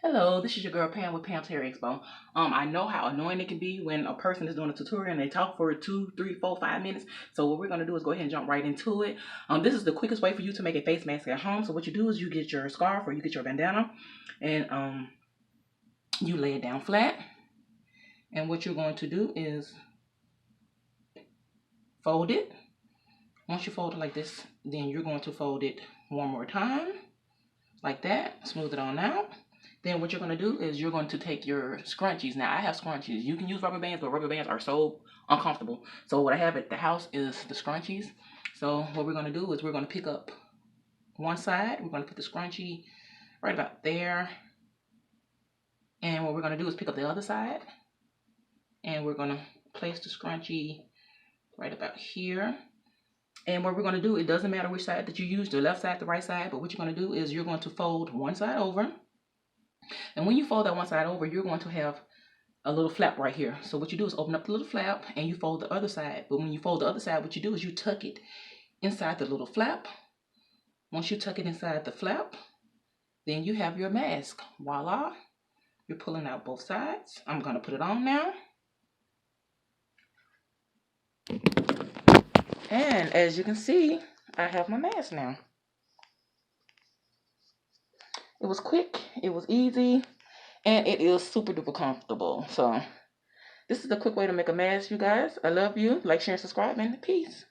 Hello, this is your girl Pam with Pam's Hair Expo. I know how annoying it can be when a person is doing a tutorial and they talk for 2, 3, 4, 5 minutes. So what we're gonna do is go ahead and jump right into it. This is the quickest way for you to make a face mask at home. So what you do is you get your scarf or you get your bandana and you lay it down flat. And what you're going to do is fold it. Once you fold it like this, then you're going to fold it one more time, like that. Smooth it on out. Then what you're going to do is you're going to take your scrunchies. Now, I have scrunchies. You can use rubber bands, but rubber bands are so uncomfortable. So what I have at the house is the scrunchies. So what we're going to do is we're going to pick up one side. We're going to put the scrunchie right about there. And what we're going to do is pick up the other side. And we're going to place the scrunchie right about here. And what we're going to do, it doesn't matter which side that you use, the left side, the right side, but what you're going to do is you're going to fold one side over. And when you fold that one side over, you're going to have a little flap right here. So what you do is open up the little flap and you fold the other side. But when you fold the other side, what you do is you tuck it inside the little flap. Once you tuck it inside the flap, then you have your mask. Voila. You're pulling out both sides. I'm going to put it on now. And as you can see, I have my mask now. It was quick, it was easy, and it is super duper comfortable. So this is a quick way to make a mask, you guys. I love you. Like, share, and subscribe, and peace.